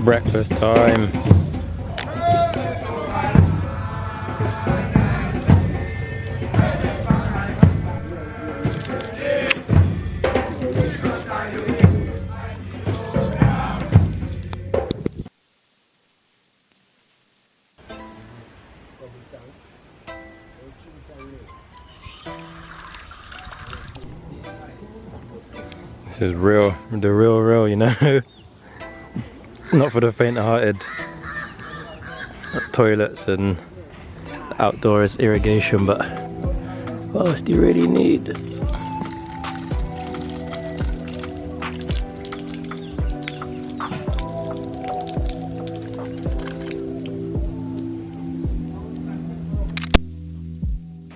Breakfast time. This is real, the real, you know. Not for the faint-hearted. Toilets and outdoors irrigation, but what else do you really need?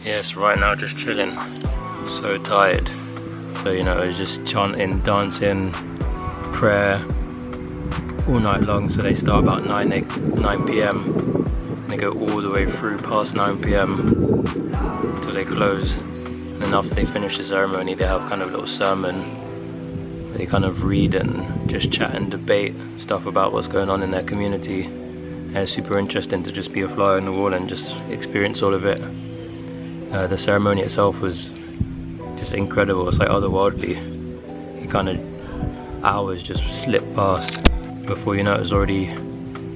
Yes, right now just chilling. So tired. So you know, I was just chanting, dancing, prayer all night long. So they start about 9 p.m. and they go all the way through past 9 p.m. until they close. And then after they finish the ceremony, they have kind of a little sermon where they kind of read and just chat and debate stuff about what's going on in their community. And it's super interesting to just be a fly on the wall and just experience all of it. The ceremony itself was just incredible. It's like otherworldly. You kind of, hours just slip past. Before you know it, was already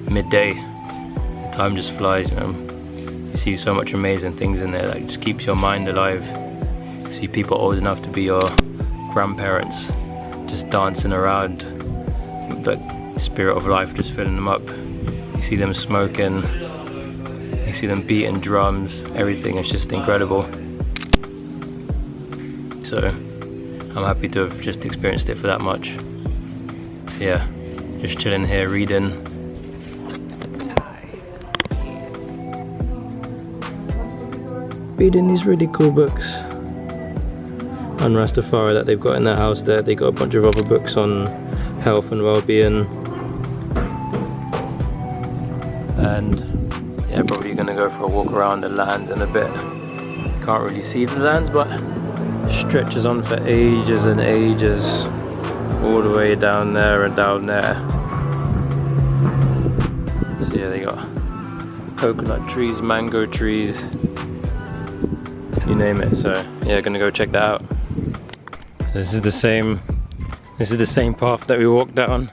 midday. The time just flies, you know. You see so much amazing things in there that just keeps your mind alive. You see people old enough to be your grandparents just dancing around, the spirit of life just filling them up. You see them smoking, you see them beating drums, everything is just incredible. So I'm happy to have just experienced it for that much. So yeah, just chilling here reading. Reading these really cool books on Rastafari that they've got in their house there. They got a bunch of other books on health and well-being. And yeah, probably gonna go for a walk around the lands in a bit. Can't really see the lands, but stretches on for ages and ages, all the way down there and down there. So yeah, they got coconut trees, mango trees, you name it. So yeah, gonna go check that out. So this is the same path that we walked down.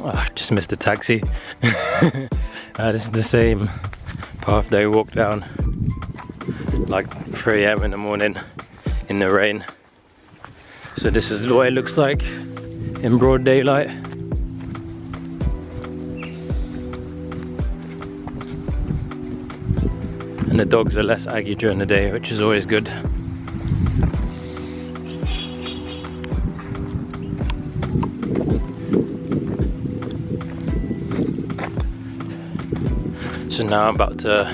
Oh, just missed a taxi. This is the same half day walk down, like 3 AM in the morning in the rain. So this is what it looks like in broad daylight. And the dogs are less aggy during the day, which is always good. So now I'm about to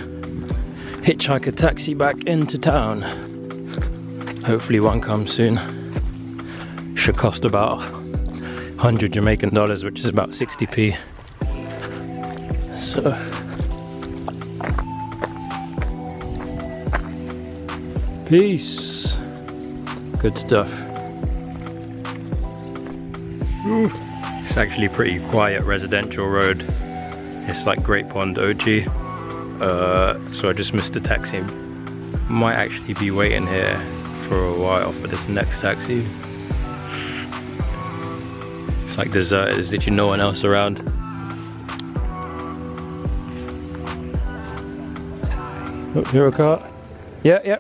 hitchhike a taxi back into town. Hopefully one comes soon. Should cost about 100 Jamaican dollars, which is about 60p. So peace. Good stuff. Ooh. It's actually pretty quiet residential road. It's like Great Pond OG. So I just missed a taxi. Might actually be waiting here for a while for this next taxi. It's like deserted, there's literally no one else around. Oh, here a car. Yeah.